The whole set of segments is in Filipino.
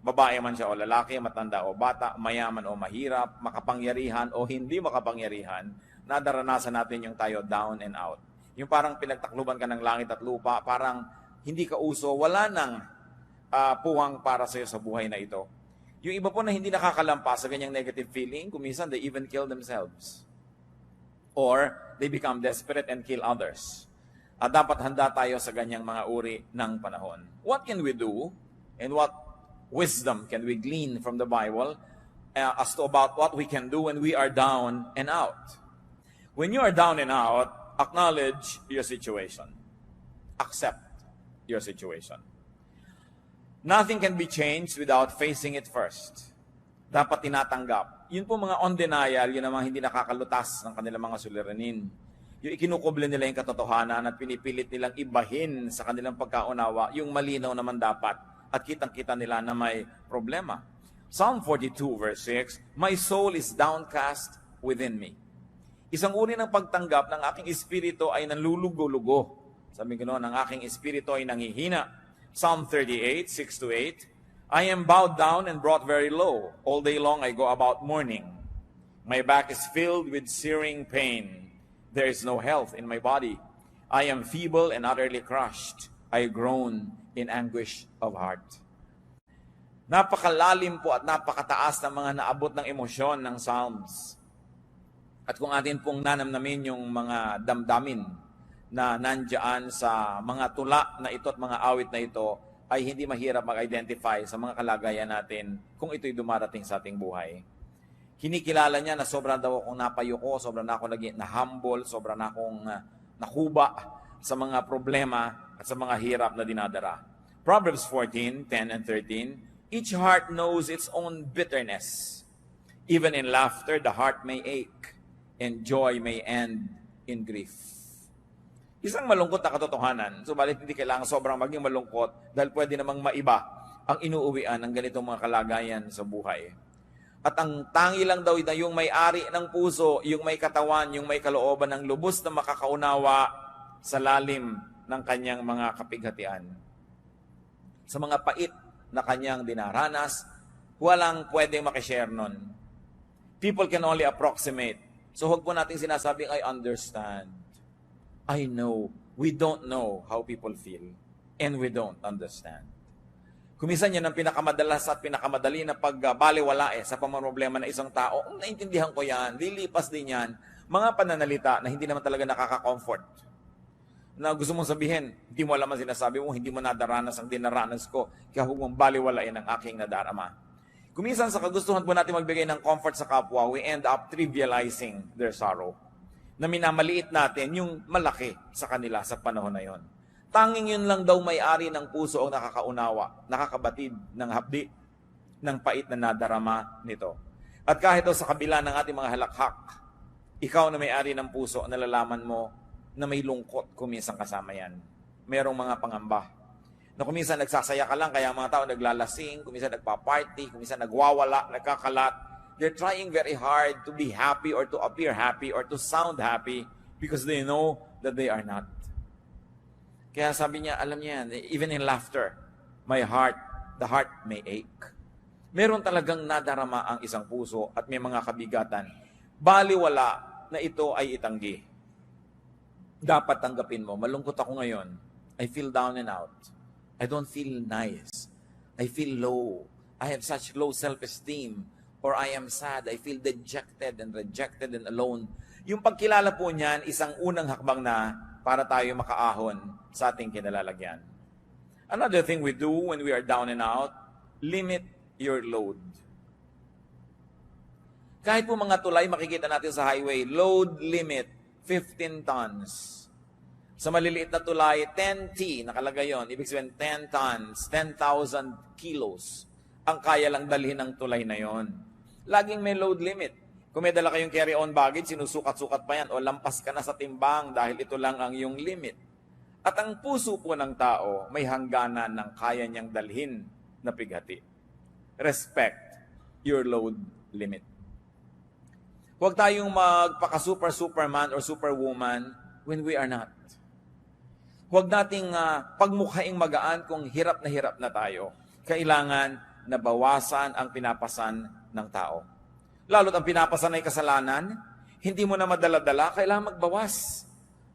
babae man siya o lalaki, matanda o bata, mayaman o mahirap, makapangyarihan o hindi makapangyarihan, nadaranasan natin yung tayo down and out. Yung parang pinagtakluban ka ng langit at lupa, parang hindi ka uso, wala nang puwang para sa'yo sa buhay na ito. Yung iba po na hindi nakakalampas sa ganyang negative feeling, kuminsan they even kill themselves. Or they become desperate and kill others. At dapat handa tayo sa ganyang mga uri ng panahon. What can we do and what wisdom can we glean from the Bible as to about what we can do when we are down and out? When you are down and out, acknowledge your situation. Accept your situation. Nothing can be changed without facing it first. Dapat tinatanggap. Yun po mga on denial, yun ang mga hindi nakakalutas ng kanilang mga suliranin. Yung ikinukuble nila yung katotohanan at pinipilit nilang ibahin sa kanilang pagkaunawa, yung malinaw naman dapat at kitang-kita nila na may problema. Psalm 42 verse 6, "My soul is downcast within me." Isang uri ng pagtanggap ng aking espiritu ay nanlulugo-lugo. Sabi ko noon, ang aking espiritu ay nanghihina. Psalm 38, 6-8, "I am bowed down and brought very low. All day long I go about mourning. My back is filled with searing pain. There is no health in my body. I am feeble and utterly crushed. I groan in anguish of heart." Napakalalim po at napakataas ng mga naabot ng emosyon ng Psalms. At kung atin pong nanamnamin yung mga damdamin na nandiyan sa mga tula na ito at mga awit na ito, ay hindi mahirap mag-identify sa mga kalagayan natin kung ito'y dumarating sa ating buhay. Kinikilala niya na sobra daw akong napayuko, sobra na ako naging na-humble, sobra na akong nakuba sa mga problema at sa mga hirap na dinadara. Proverbs 14, 10 and 13, "Each heart knows its own bitterness. Even in laughter, the heart may ache, and joy may end in grief." Isang malungkot na katotohanan, subalit hindi kailangan sobrang maging malungkot dahil pwede namang maiba ang inuuwian ng ganitong mga kalagayan sa buhay. At ang tangi lang daw na yung may-ari ng puso, yung may katawan, yung may kalooban ng lubos na makakaunawa sa lalim ng kanyang mga kapighatian. Sa mga pait na kanyang dinaranas, walang pwedeng makishare nun. People can only approximate. So huwag po natin sinasabing, "I understand. I know." We don't know how people feel. And we don't understand. Kuminsan yan ang pinakamadalas at pinakamadali na pagbaliwala sa pamamroblema ng isang tao. Naintindihan ko yan. Lilipas din yan. Mga pananalita na hindi naman talaga nakaka-comfort. Na gusto mong sabihin, hindi mo alam ang sinasabi mo, hindi mo nadaranas ang dinaranas ko, kaya huwag mong baliwalain ang aking nadarama. Kuminsan sa kagustuhan po natin magbigay ng comfort sa kapwa, we end up trivializing their sorrow. Na minamaliit natin yung malaki sa kanila sa panahon na yon. Tanging yun lang daw may-ari ng puso ang nakakaunawa, nakakabatid ng hapdi, ng pait na nadarama nito. At kahit sa kabila ng ating mga halakhak, ikaw na may-ari ng puso, nalalaman mo na may lungkot kuminsan kasama yan. Merong mga pangamba. Na kuminsan nagsasaya ka lang, kaya mga tao naglalasing, kuminsan nagpa-party, kuminsan nagwawala, nagkakalat. They're trying very hard to be happy or to appear happy or to sound happy because they know that they are not. Kaya sabi niya, alam niya, even in laughter, the heart may ache. Meron talagang nadarama ang isang puso at may mga kabigatan. Baliwala na ito ay itanggi. Dapat tanggapin mo, malungkot ako ngayon. I feel down and out. I don't feel nice. I feel low. I have such low self-esteem. Or I am sad, I feel dejected and rejected and alone. Yung pagkilala po niyan, isang unang hakbang na para tayo makaahon sa ating kinalalagyan. Another thing we do when we are down and out, limit your load. Kahit po mga tulay, makikita natin sa highway, load limit, 15 tons. Sa maliliit na tulay, 10T, nakalagay yon. Ibig sabihin, 10 tons, 10,000 kilos ang kaya lang dalhin ng tulay na yon. Laging may load limit. Kung may dala kayong carry-on baggage, sinusukat-sukat pa yan o lampas ka na sa timbang dahil ito lang ang iyong limit. At ang puso po ng tao may hangganan ng kaya niyang dalhin na pighati. Respect your load limit. Huwag tayong magpaka-superman or superwoman when we are not. Huwag nating pagmukhaing magaan kung hirap na tayo. Kailangan na bawasan ang pinapasan ng tao. Lalo't ang pinapasan ay kasalanan, hindi mo na madala-dala, kailangan magbawas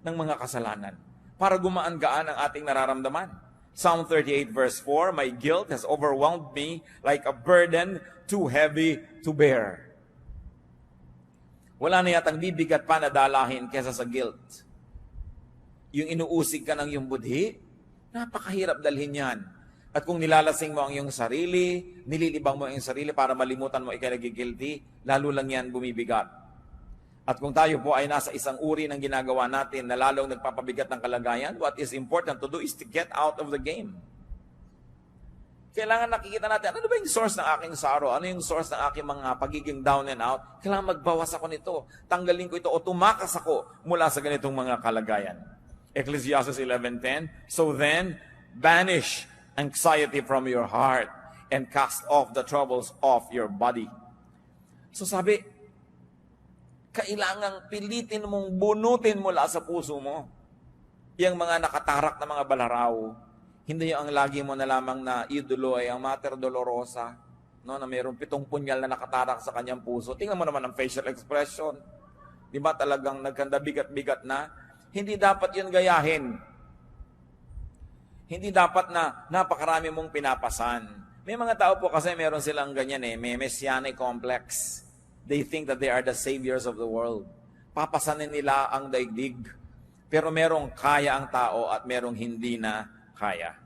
ng mga kasalanan para gumaan-gaan ang ating nararamdaman. Psalm 38 verse 4, "My guilt has overwhelmed me like a burden too heavy to bear." Wala na yatang bibigat pa na dalahin kesa sa guilt. Yung inuusig ka ng iyong budhi, napakahirap dalhin yan. At kung nilalasing mo ang iyong sarili, nililibang mo ang iyong sarili para malimutan mo ikay nagigilty, lalo lang yan bumibigat. At kung tayo po ay nasa isang uri ng ginagawa natin na lalong nagpapabigat ng kalagayan, what is important to do is to get out of the game. Kailangan nakikita natin, ano ba yung source ng aking sorrow? Ano yung source ng aking mga pagiging down and out? Kailangan magbawas ako nito. Tanggalin ko ito o tumakas ako mula sa ganitong mga kalagayan. Ecclesiastes 11:10, "So then, banish anxiety from your heart and cast off the troubles of your body." So sabi, kailangang pilitin mong bunutin mula sa puso mo yung mga nakatarak na mga balaraw. Hindi yung ang lagi mo na lamang na idolo ay ang Mater Dolorosa, no, na mayroong 7 punyal na nakatarak sa kanyang puso. Tingnan mo naman ang facial expression. Di ba talagang nagkanda bigat-bigat na? Hindi dapat yun gayahin. Hindi dapat na napakarami mong pinapasan. May mga tao po kasi meron silang ganyan may messianic complex. They think that they are the saviors of the world. Papasanin nila ang daigdig. Pero merong kaya ang tao at merong hindi na kaya.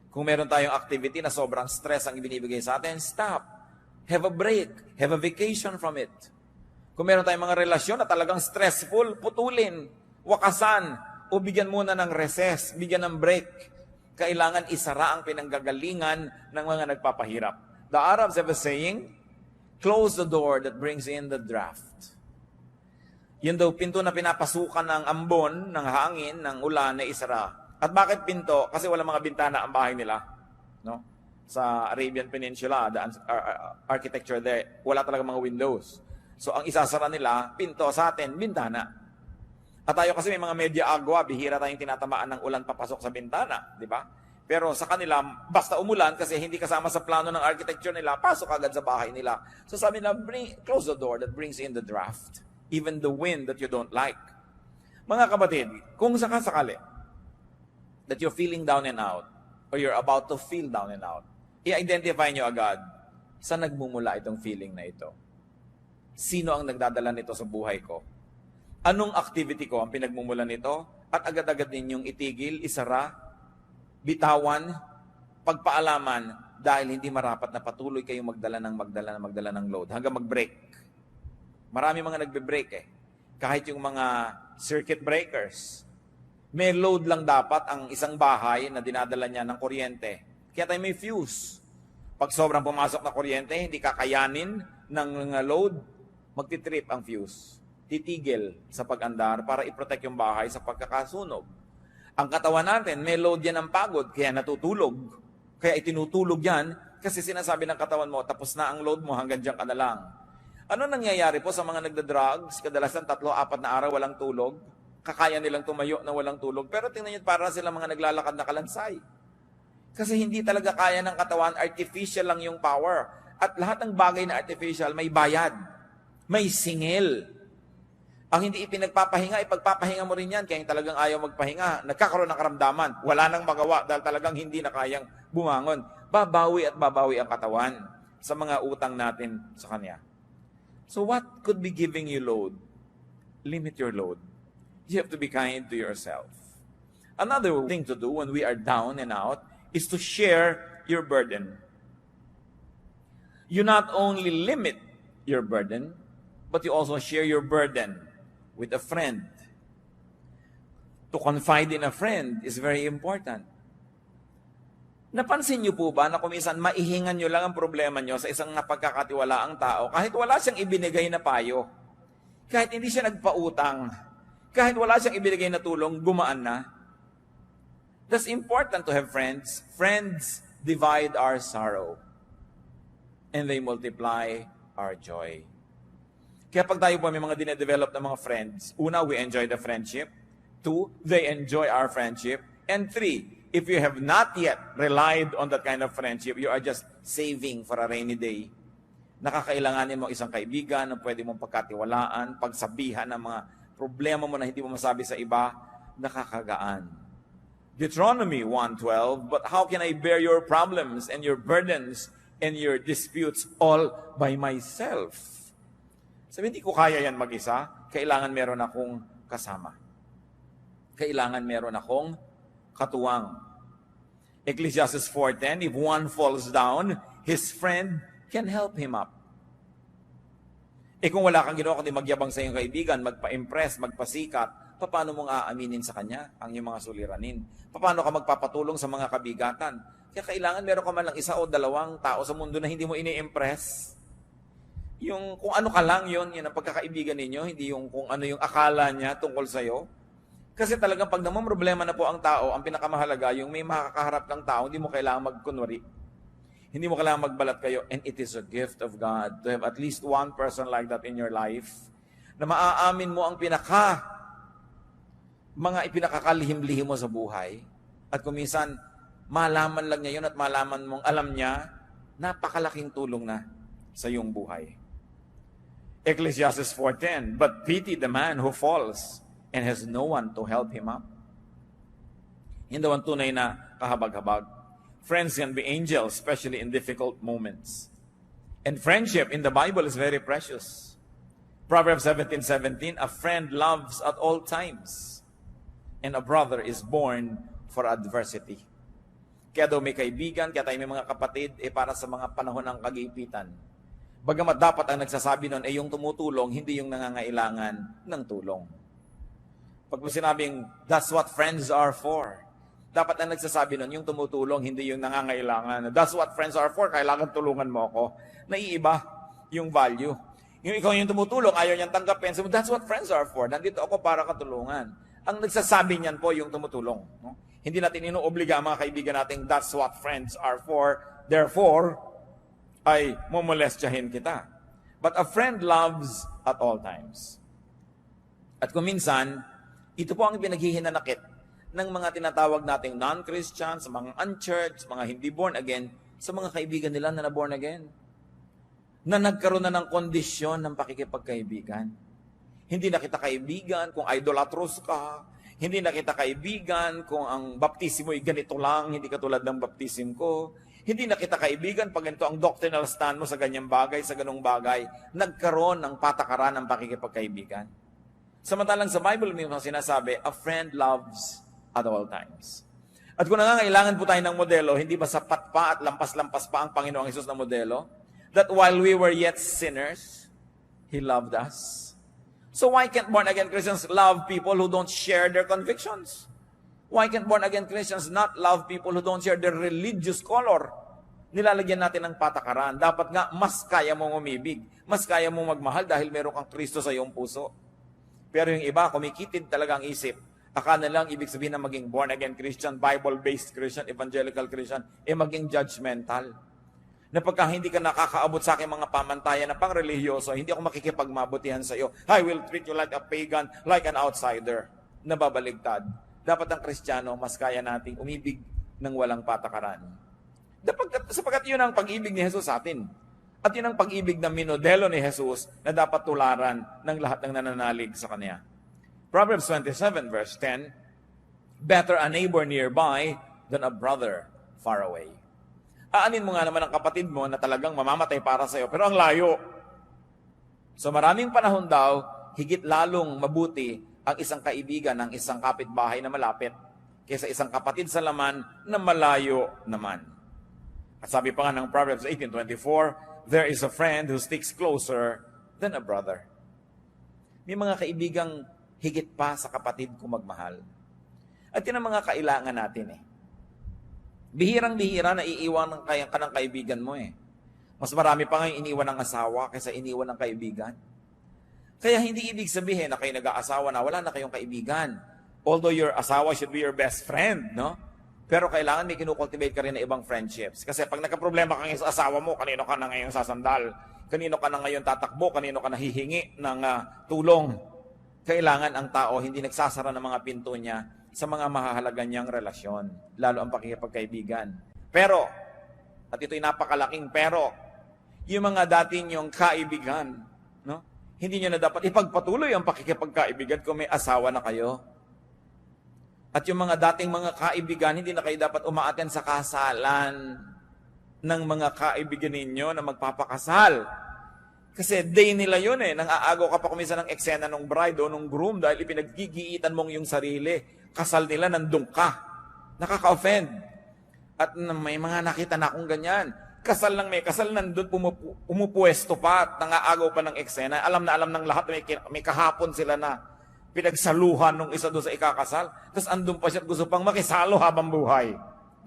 Kung meron tayong activity na sobrang stress ang ibinibigay sa atin, stop. Have a break. Have a vacation from it. Kung meron tayong mga relasyon na talagang stressful, putulin, wakasan, o bigyan muna ng recess, bigyan ng break. Kailangan isara ang pinanggagalingan ng mga nagpapahirap. The Arabs have a saying, "Close the door that brings in the draft." Yun daw, pinto na pinapasukan ng ambon, ng hangin, ng ulan na isara. At bakit pinto? Kasi walang mga bintana ang bahay nila. No? Sa Arabian Peninsula, the architecture there, wala talaga mga windows. So ang isasara nila, pinto, sa atin, bintana. At tayo kasi may mga media agua, bihira tayong tinatamaan ng ulan papasok sa bintana. Di ba? Pero sa kanila, basta umulan kasi hindi kasama sa plano ng architecture nila, pasok agad sa bahay nila. So sabi nila, close the door that brings in the draft. Even the wind that you don't like. Mga kapatid, kung sakasakali, that you're feeling down and out, or you're about to feel down and out, i-identify nyo agad, saan nagmumula itong feeling na ito? Sino ang nagdadala nito sa buhay ko? Anong activity ko ang pinagmumula nito? At agad-agad ninyong itigil, isara, bitawan, pagpaalaman, dahil hindi marapat na patuloy kayong magdala ng load, hanggang mag-break. Marami mga nagbe-break Kahit yung mga circuit breakers, may load lang dapat ang isang bahay na dinadala niya ng kuryente. Kaya tayo may fuse. Pag sobrang pumasok na kuryente, hindi kakayanin ng load, magtitrip ang fuse. Titigil sa pag-andar para i-protect yung bahay sa pagkakasunog. Ang katawan natin, may load yan ng pagod, kaya natutulog. Kaya itinutulog yan, kasi sinasabi ng katawan mo, tapos na ang load mo, hanggang dyan ka na lang. Ano nangyayari po sa mga nagda-drugs? Kadalasan 3-4 na araw walang tulog. Kakaya nilang tumayo na walang tulog. Pero tingnan nyo, para sila mga naglalakad na kalansay. Kasi hindi talaga kaya ng katawan, artificial lang yung power. At lahat ng bagay na artificial, may bayad. May singil. Ang hindi ipinagpapahinga, ipagpapahinga mo rin yan. Kaya yung talagang ayaw magpahinga, nagkakaroon ng karamdaman. Wala nang magawa dahil talagang hindi na kayang bumangon. Babawi at babawi ang katawan sa mga utang natin sa Kanya. So what could be giving you load? Limit your load. You have to be kind to yourself. Another thing to do when we are down and out is to share your burden. You not only limit your burden, but you also share your burden with a friend. To confide in a friend is very important. Napansin niyo po ba na kung minsan maihingan niyo lang ang problema niyo sa isang napagkakatiwalaang tao kahit wala siyang ibinigay na payo, kahit hindi siya nagpautang, kahit wala siyang ibinigay na tulong, gumaan na. That's important to have friends. Friends divide our sorrow and they multiply our joy. Kaya pag tayo po may mga dinedevelop na mga friends, una, we enjoy the friendship. 2, they enjoy our friendship. And 3, if you have not yet relied on that kind of friendship, you are just saving for a rainy day. Nakakailanganin mo isang kaibigan na pwede mong pagkatiwalaan, pagsabihan ng mga problema mo na hindi mo masabi sa iba, nakakagaan. Deuteronomy 1:12, but how can I bear your problems and your burdens and your disputes all by myself? Sabi, hindi ko kaya yan mag-isa. Kailangan meron akong kasama. Kailangan meron akong katuwang. Ecclesiastes 4:10, if one falls down, his friend can help him up. Kung wala kang ginawa kundi magyabang sa iyong kaibigan, magpa-impress, magpasikat, paano mong aaminin sa kanya ang iyong mga suliranin? Paano ka magpapatulong sa mga kabigatan? Kaya kailangan meron ka man lang isa o dalawang tao sa mundo na hindi mo ini-impress. Yung kung ano ka lang yun ang pagkakaibigan ninyo, hindi yung kung ano yung akala niya tungkol sa'yo. Kasi talagang pag namang problema na po ang tao, ang pinakamahalaga, yung may makakaharap ng tao, hindi mo kailangan magkunwari. Hindi mo kailangan magbalat kayo. And it is a gift of God to have at least one person like that in your life na maaamin mo ang mga ipinakakalihim-lihim mo sa buhay. At kung minsan, malaman lang niya yun at malaman mong alam niya, napakalaking tulong na sa iyong buhay. Ecclesiastes 4:10, but pity the man who falls and has no one to help him up. Hindi ang tunay na kahabag-habag. Friends can be angels, especially in difficult moments. And friendship in the Bible is very precious. Proverbs 17:17, a friend loves at all times, and a brother is born for adversity. Kaya daw may kaibigan, kaya tayo may mga kapatid, para sa mga panahon ng kagipitan. Bagamat dapat ang nagsasabi nun yung tumutulong, hindi yung nangangailangan ng tulong. Pag sinabing, that's what friends are for. Dapat ang nagsasabi nun, yung tumutulong, hindi yung nangangailangan. That's what friends are for, kailangan tulungan mo ako. Naiiba yung value. Yung ikaw yung tumutulong, ayaw niyang tanggapin. So, that's what friends are for. Nandito ako para katulungan. Ang nagsasabi niyan po yung tumutulong. No? Hindi natin inuobliga ang mga kaibigan natin, that's what friends are for. Therefore, ay momolestyahin kita. But a friend loves at all times. At kung minsan, ito po ang pinaghihinanakit ng mga tinatawag nating non-Christians, mga unchurched, mga hindi born again, sa mga kaibigan nila na born again. Na nagkaroon na ng kondisyon ng pakikipagkaibigan. Hindi na kita kaibigan kung idolatrous ka. Hindi na kita kaibigan kung ang baptismo ay ganito lang, hindi katulad ng baptism ko. Hindi na kita kaibigan pag ganito ang doctrinal stand mo sa ganyang bagay, sa ganong bagay. Nagkaroon ng patakaran ng pakikipagkaibigan. Samantalang sa Bible may sinasabi, a friend loves at all times. At kung nangangailangan po tayo ng modelo, hindi ba sapat pa at lampas-lampas pa ang Panginoong Hesus na modelo? That while we were yet sinners, He loved us. So why can't born-again Christians love people who don't share their convictions? Why can't born-again Christians not love people who don't share their religious color? Nilalagyan natin ng patakaran. Dapat nga, mas kaya mong umibig. Mas kaya mong magmahal dahil meron kang Kristo sa iyong puso. Pero yung iba, kumikitid talaga ang isip. Akala lang ibig sabihin na maging born-again Christian, Bible-based Christian, evangelical Christian, maging judgmental. Na pagka hindi ka nakakaabot sa aking mga pamantayan na pang-religyoso, hindi ako makikipagmabutihan sa iyo. I will treat you like a pagan, like an outsider. Nababaligtad. Dapat ang Kristiyano, mas kaya nating umibig ng walang patakaran. Sapagkat yun ang pag-ibig ni Jesus sa atin. At yun ang pag-ibig na minodelo ni Jesus na dapat tularan ng lahat ng nananalig sa Kanya. Proverbs 27 verse 10, better a neighbor nearby than a brother far away. Aanin mo nga naman ang kapatid mo na talagang mamamatay para sa iyo, pero ang layo. So maraming panahon daw, higit lalong mabuti ang isang kaibigan ng isang kapitbahay na malapit kaysa isang kapatid sa laman na malayo naman. At sabi pa nga ng Proverbs 18:24, there is a friend who sticks closer than a brother. May mga kaibigang higit pa sa kapatid kung magmahal. At yun ang mga kailangan natin Bihirang-bihira na iiwan ka ng kaibigan mo Mas marami pa ngayon iniwan ng asawa kaysa iniwan ng kaibigan. Kaya hindi ibig sabihin na kayo nag-aasawa na wala na kayong kaibigan. Although your asawa should be your best friend, no? Pero kailangan may kinukultivate ka rin na ibang friendships. Kasi pag nagka-problema ka ngayon sa asawa mo, kanino ka na ngayon sasandal? Kanino ka na ngayon tatakbo? Kanino ka na hihingi ng tulong? Kailangan ang tao hindi nagsasara ng mga pinto niya sa mga mahahalaga niyang relasyon, lalo ang pakikipagkaibigan. Pero, at ito'y napakalaking pero, yung mga dati niyong kaibigan, no? Hindi niyo na dapat ipagpatuloy ang pakikipagkaibigan kung may asawa na kayo. At yung mga dating mga kaibigan, hindi na kayo dapat umaaten sa kasalan ng mga kaibigan ninyo na magpapakasal. Kasi day nila yun nang aagaw ka pa kumisa ng eksena ng bride o ng groom dahil ipinaggigiitan mong yung sarili. Kasal nila, nandun ka. Nakaka-offend. At may mga nakita na akong ganyan. Kasal lang may kasal, nandun pumupuesto pa at nangaagaw pa ng eksena. Alam na alam ng lahat, may kahapon sila na pinagsaluhan nung isa doon sa ikakasal. Tapos andun pa siya at gusto pang makisalo habang buhay.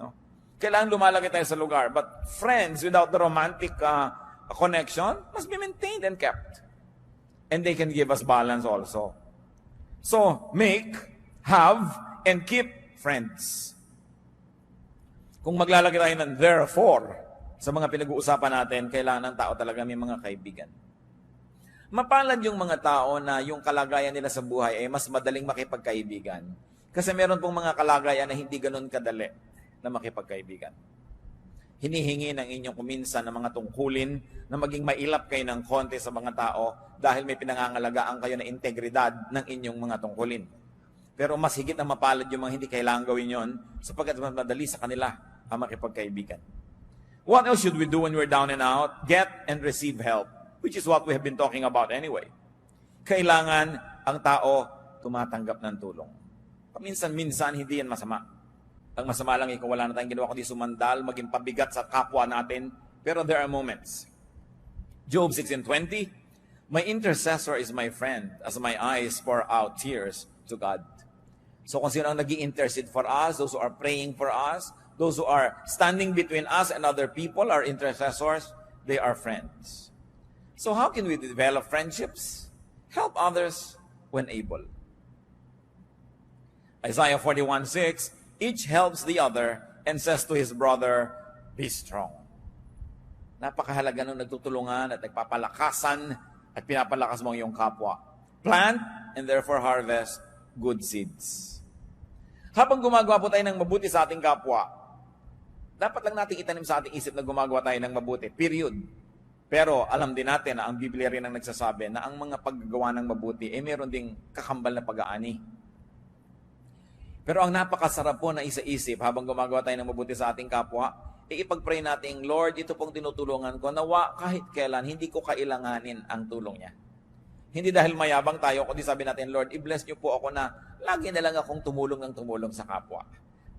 No? Kailangan lumalagay tayo sa lugar. But friends without the romantic connection must be maintained and kept. And they can give us balance also. So, make, have, and keep friends. Kung maglalagay tayo ng therefore sa mga pinag-uusapan natin, kailangan ng tao talaga may mga kaibigan. Mapalad yung mga tao na yung kalagayan nila sa buhay ay mas madaling makipagkaibigan. Kasi meron pong mga kalagayan na hindi ganun kadali na makipagkaibigan. Hinihingi ng inyong kuminsan ng mga tungkulin na maging mailap kayo ng konti sa mga tao dahil may pinangangalagaan kayo na integridad ng inyong mga tungkulin. Pero mas higit na mapalad yung mga hindi kailangan gawin yon sapagkat mas madali sa kanila ang makipagkaibigan. What else should we do when we're down and out? Get and receive help, which is what we have been talking about anyway. Kailangan ang tao tumatanggap ng tulong. Paminsan-minsan, hindi yan masama. Ang masama lang, kung wala na tayong ginawa kundi sumandal, maging pabigat sa kapwa natin. Pero there are moments. Job 16:20, my intercessor is my friend as my eyes pour out tears to God. So kung sino ang nag-i-intercede for us, those who are praying for us, those who are standing between us and other people, our intercessors, they are friends. So how can we develop friendships? Help others when able. Isaiah 41:6, each helps the other and says to his brother, be strong. Napakahalaga nung nagtutulungan at nagpapalakasan at pinapalakas mo ang iyong kapwa. Plant and therefore harvest good seeds. Habang gumagawa po tayo ng mabuti sa ating kapwa, dapat lang natin itanim sa ating isip na gumagawa tayo ng mabuti. Period. Pero alam din natin na ang Biblia rin ang nagsasabi na ang mga paggagawa ng mabuti ay meron ding kakambal na pag-aani. Pero ang napakasarap po na isa-isip habang gumagawa tayo ng mabuti sa ating kapwa, ipag-pray natin, Lord, ito pong tinutulungan ko, nawa kahit kailan hindi ko kailanganin ang tulong niya. Hindi dahil mayabang tayo, kundi sabi natin, Lord, i-bless niyo po ako na lagi na lang akong tumulong ng tumulong sa kapwa.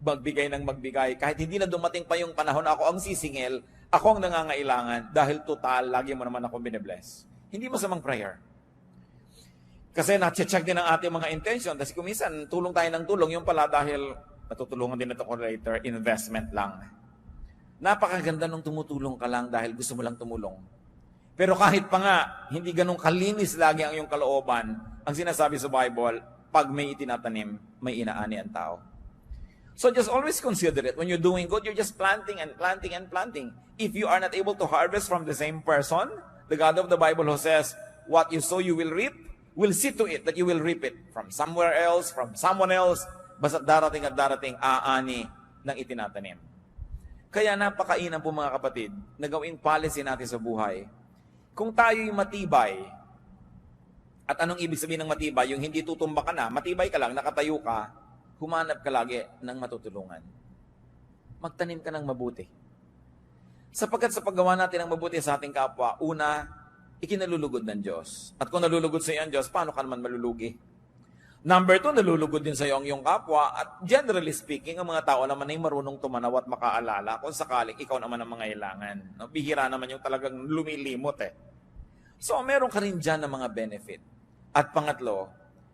Magbigay ng magbigay. Kahit hindi na dumating pa yung panahon na ako ang sisingil, ako ang nangangailangan dahil total, lagi mo naman akong binibless. Hindi masamang prayer. Kasi na-check din ang ating mga intention. Kasi kung minsan, tulong tayo ng tulong, yung pala dahil matutulungan din ito ko later, investment lang. Napakaganda nung tumutulong ka lang dahil gusto mo lang tumulong. Pero kahit pa nga, hindi ganun kalinis lagi ang iyong kalooban, ang sinasabi sa Bible, pag may itinatanim, may inaani ang tao. So just always consider it. When you're doing good, you're just planting and planting and planting. If you are not able to harvest from the same person, the God of the Bible who says, what you sow you will reap, will see to it that you will reap it from somewhere else, from someone else, basta darating at darating aani ng itinatanim. Kaya napakainam po mga kapatid, na gawing policy natin sa buhay. Kung tayo'y matibay, at anong ibig sabihin ng matibay? Yung hindi tutumba ka na, matibay ka lang, nakatayo ka, humanap ka lagi ng matutulungan. Magtanim ka ng mabuti. Sapagkat sa paggawa natin ng mabuti sa ating kapwa, una, ikinalulugod ng Diyos. At kung nalulugod sa iyo ang Diyos, paano ka naman malulugi? Number 2, nalulugod din sa iyo ang iyong kapwa. At generally speaking, ang mga tao naman ay marunong tumanaw at makaalala kung sakaling ikaw naman ang mangailangan. No? Bihira naman yung talagang lumilimot eh. So, meron ka rin dyan ng mga benefit. At pangatlo,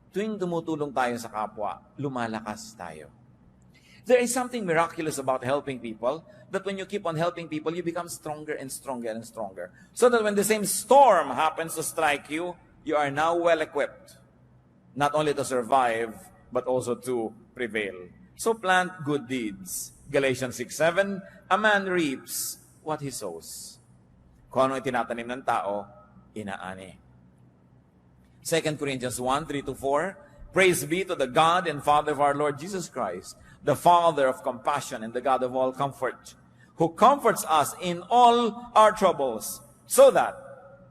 tuwing tumutulong tayo sa kapwa, lumalakas tayo. There is something miraculous about helping people, that when you keep on helping people, you become stronger and stronger and stronger. So that when the same storm happens to strike you, you are now well-equipped. Not only to survive, but also to prevail. So plant good deeds. Galatians 6:7, a man reaps what he sows. Kung ano itinatanim ng tao, inaani. 2 Corinthians 1:3-4, Praise be to the God and Father of our Lord Jesus Christ, the Father of compassion and the God of all comfort, who comforts us in all our troubles, so that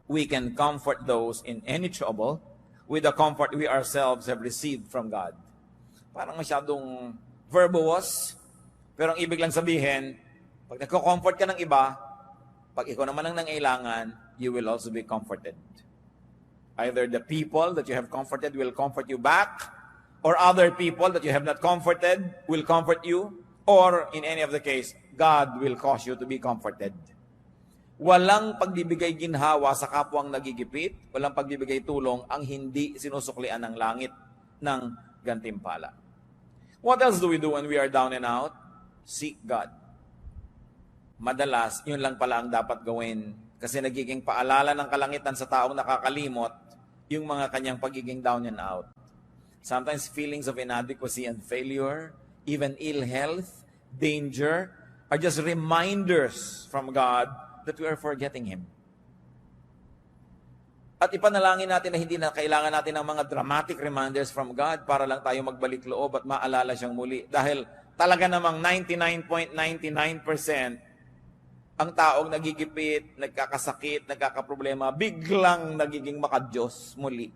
we can comfort those in any trouble with the comfort we ourselves have received from God. Parang masyadong verbose, pero ang ibig lang sabihin, pag nagko-comfort ka ng iba, pag ikaw naman ang nangailangan, you will also be comforted. Either the people that you have comforted will comfort you back, or other people that you have not comforted will comfort you, or in any of the case, God will cause you to be comforted. Walang pagbibigay ginhawa sa kapwang nagigipit, walang pagbibigay tulong ang hindi sinusuklian ng langit ng gantimpala. What else do we do when we are down and out? Seek God. Madalas, yun lang pala ang dapat gawin kasi nagiging paalala ng kalangitan sa taong nakakalimot yung mga kanyang pagiging down and out. Sometimes feelings of inadequacy and failure, even ill health, danger, are just reminders from God that we are forgetting Him. At ipanalangin natin na hindi na kailangan natin ng mga dramatic reminders from God para lang tayo magbalik loob at maalala siyang muli. Dahil talaga namang 99.99% ang taong nagigipit, nagkakasakit, nagkakaproblema, biglang nagiging makadiyos muli.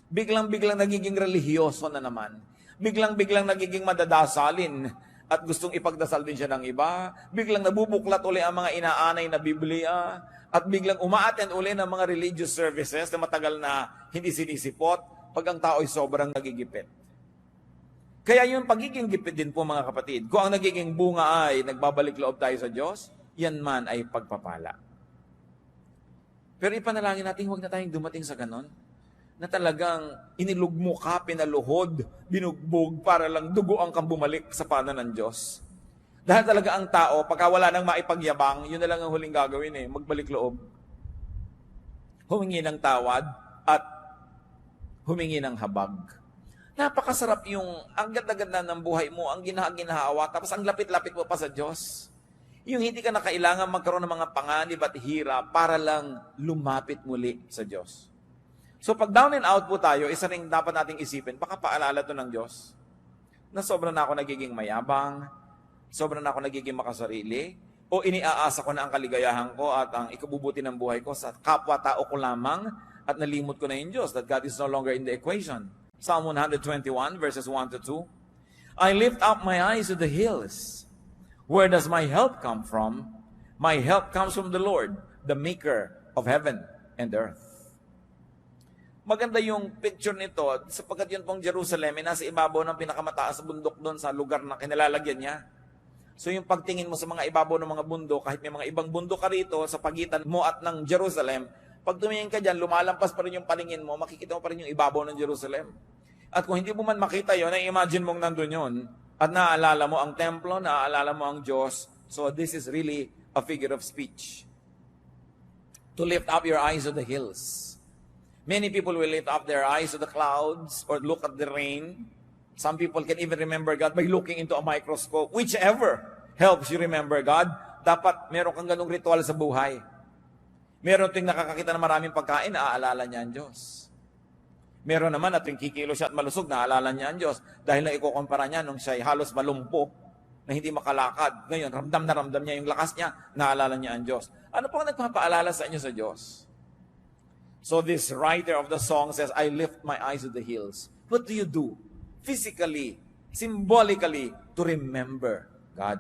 Biglang-biglang nagiging relihiyoso na naman. Biglang-biglang nagiging madadasalin at gustong ipagdasal din siya ng iba. Biglang nabubuklat uli ang mga inaanay na Biblia. At biglang umaattend uli ng mga religious services na matagal na hindi sinisipot pag ang tao ay sobrang nagigipit. Kaya yung pagiging gipit din po mga kapatid, kung ang nagiging bunga ay nagbabalik loob tayo sa Diyos, yan man ay pagpapala. Pero ipanalangin natin, huwag na tayong dumating sa ganon, na talagang inilugmo ka, pinaluhod, binugbog para lang duguan kang bumalik sa paanan ng Diyos. Dahil talaga ang tao, pagka wala nang maipagyabang, yun na lang ang huling gagawin magbalik loob. Humingi ng tawad at humingi ng habag. Napakasarap yung ang ganda-ganda ng buhay mo, ang ginahawa, tapos ang lapit-lapit mo pa sa Diyos. Yung hindi ka na kailangan magkaroon ng mga panganib at hirap para lang lumapit muli sa Diyos. So pag down and out po tayo, isa ring dapat nating isipin, baka paalala to ng Diyos, na sobrang na ako nagiging mayabang, sobrang na ako nagiging makasarili, o iniaasa ko na ang kaligayahan ko at ang ikabubuti ng buhay ko sa kapwa-tao ko lamang at nalimot ko na yung Diyos, that God is no longer in the equation. Psalm 121 verses 1 to 2. I lift up my eyes to the hills. Where does my help come from? My help comes from the Lord, the maker of heaven and earth. Maganda yung picture nito sapagkat yun pong Jerusalem ay nasa ibabaw ng pinakamataas na bundok doon sa lugar na kinalalagyan niya. So yung pagtingin mo sa mga ibabaw ng mga bundok, kahit may mga ibang bundok ka rito sa pagitan mo at ng Jerusalem, pag tumingin ka dyan, lumalampas pa rin yung paningin mo, makikita mo pa rin yung ibabaw ng Jerusalem. At kung hindi mo man makita yun, na-imagine mong nandun yun, at naaalala mo ang templo, naaalala mo ang Diyos. So this is really a figure of speech. To lift up your eyes to the hills. Many people will lift up their eyes to the clouds or look at the rain. Some people can even remember God by looking into a microscope. Whichever helps you remember God, dapat meron kang ganung ritual sa buhay. Meron ting nakakakita ng maraming pagkain, naaalala niya ang Diyos. Meron naman at yung kikilo siya at malusog, naaalala niya ang Diyos. Dahil na ikukumpara niya nung siya halos malumpo, na hindi makalakad. Ngayon, ramdam niya yung lakas niya, naalala niya ang Diyos. Ano pang nagpapaalala sa inyo sa Diyos? So this writer of the song says, I lift my eyes to the hills. What do you do? Physically, symbolically, to remember God.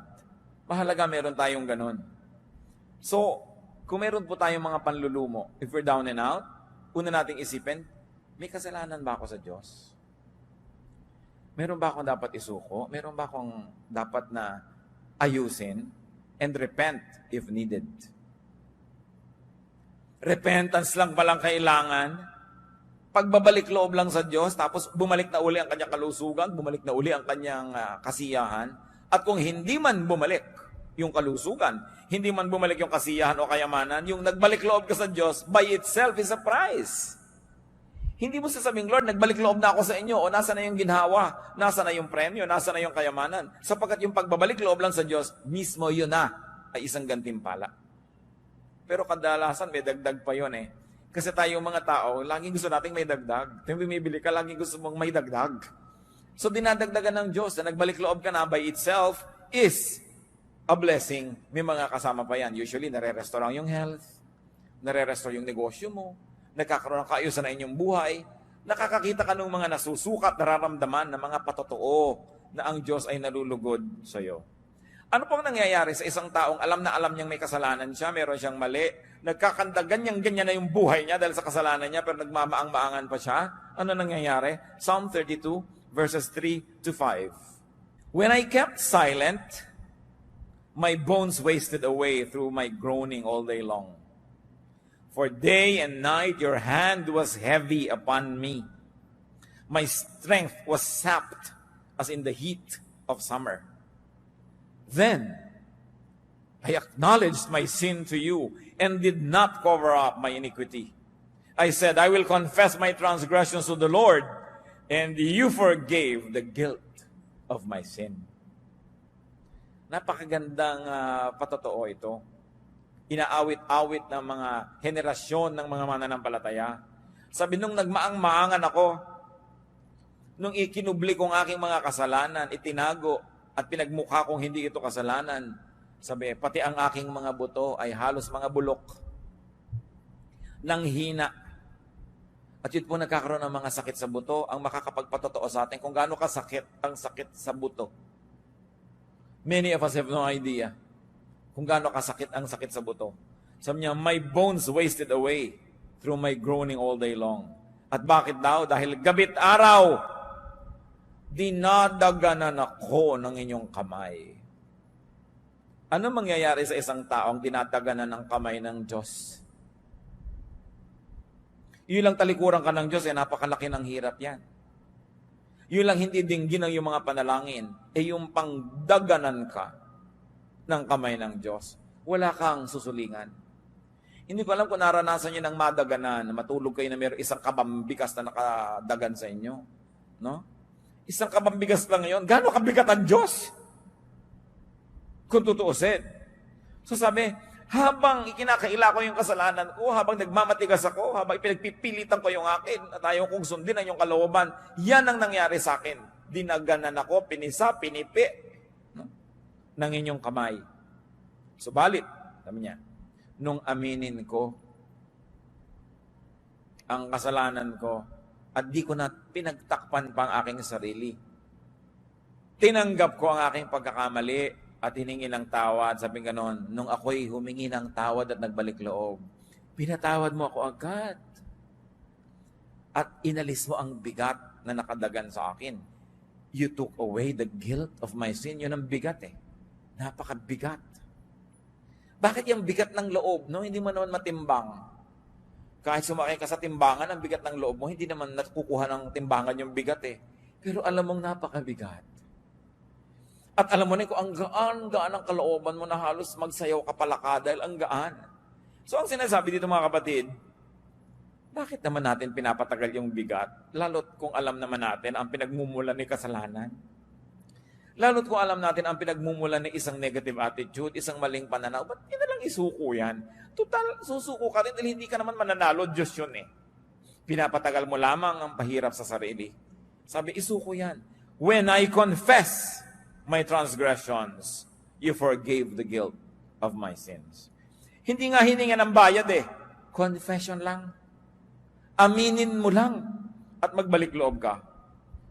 Mahalaga meron tayong ganun. So, kung meron po tayong mga panlulumo, if we're down and out, una nating isipin, may kasalanan ba ako sa Diyos? Meron ba akong dapat isuko? Meron ba akong dapat na ayusin? And repent if needed. Repentance lang palang kailangan. Pagbabalik loob lang sa Diyos, tapos bumalik na uli ang kanyang kalusugan, bumalik na uli ang kanyang kasiyahan. At kung hindi man bumalik yung kalusugan, hindi man bumalik yung kasiyahan o kayamanan, yung nagbalik loob ka sa Diyos, by itself is a prize. Hindi mo sasabing, Lord, nagbalik loob na ako sa inyo, o nasa na yung ginhawa, nasa na yung premyo, nasa na yung kayamanan. Sapagkat yung pagbabalik loob lang sa Diyos, mismo yun na ay isang gantimpala. Pero kadalasan may dagdag pa yun Kasi tayong mga tao, laging gusto nating may dagdag. Kung bumibili ka, laging gusto mong may dagdag. So dinadagdagan ng Diyos na nagbalik loob ka na by itself is a blessing. May mga kasama pa yan. Usually, nare-restore yung health, nare-restore yung negosyo mo, nagkakaroon ng kaayusan na inyong buhay, nakakakita ka ng mga nasusukat, nararamdaman ng mga patotoo na ang Diyos ay nalulugod sa iyo. Ano pong nangyayari sa isang taong alam na alam niyang may kasalanan siya, meron siyang mali, nagkakanda ganyan na yung buhay niya dahil sa kasalanan niya, pero nagmamaang-maangan pa siya? Ano nangyayari? Psalm 32, verses 3 to 5. When I kept silent, my bones wasted away through my groaning all day long. For day and night your hand was heavy upon me. My strength was sapped as in the heat of summer. Then I acknowledged my sin to you and did not cover up my iniquity. I said, I will confess my transgressions to the Lord, and you forgave the guilt of my sin. Napakagandang patotoo ito. Inaawit-awit ng mga henerasyon ng mga mananampalataya. Sabi nung nagmaang-maangan ako, nung ikinubli kong aking mga kasalanan, itinago at pinagmukha kong hindi ito kasalanan, sabi, pati ang aking mga buto ay halos mga bulok ng hina. At yun po nagkakaroon ng mga sakit sa buto, ang makakapagpatotoo sa atin kung gaano kasakit ang sakit sa buto. Many of us have no idea kung gaano kasakit ang sakit sa buto. Sabi niya, my bones wasted away through my groaning all day long. At bakit daw? Dahil gabit araw, dinadaganan ako ng inyong kamay. Ano mangyayari sa isang taong dinadaganan ng kamay ng Diyos? Yun lang talikuran ka ng Diyos, napakalaki ng hirap yan. Yun lang hindi dinggin ang iyong mga panalangin, yung pangdaganan ka ng kamay ng Diyos. Wala kang susulingan. Hindi ko alam kung naranasan niyo ng madaganan, matulog kayo na mayroong isang kabambigas na nakadagan sa inyo. No? Isang kabambigas lang ngayon. Gano'ng kabigat ang Diyos? Kung tutuusin. So sabi, habang ikinakaila ko yung kasalanan ko, habang nagmamatigas ako, habang pinagpipilitan ko yung akin, at ayaw kong sundin ang yung kalooban, yan ang nangyari sa akin. Dinaganan ako, pinisa, pinipi, no? ng inyong kamay. Subalit, sabi niya, nung aminin ko ang kasalanan ko, at di ko na pinagtakpan pa ang aking sarili. Tinanggap ko ang aking pagkakamali at hiningi ng tawad. Sabi ganon, nung ako'y humingi ng tawad at nagbalik loob, pinatawad mo ako agad. At inalis mo ang bigat na nakadagan sa akin. You took away the guilt of my sin. Yun ang bigat Napakabigat. Bakit yung bigat ng loob? No? Hindi mo naman matimbang. Kahit sumakay ka sa timbangan, ang bigat ng loob mo, hindi naman nakukuha ng timbangan yung bigat Pero alam mong napakabigat. At alam mo na kung ang gaan ang kalooban mo na halos magsayaw ka palaka dahil ang gaan. So ang sinasabi dito mga kapatid, bakit naman natin pinapatagal yung bigat? Lalo't kung alam naman natin ang pinagmumulan ni kasalanan. Lalo't kung alam natin ang pinagmumulan ng isang negative attitude, isang maling pananaw, ba't hindi na lang isuko yan? Total, susuko ka rin dahil hindi ka naman mananalo, Diyos yun Pinapatagal mo lamang ang pahirap sa sarili. Sabi, isuko yan. When I confess my transgressions, you forgave the guilt of my sins. Hindi nga hininga ng bayad Confession lang. Aminin mo lang at magbalik loob ka.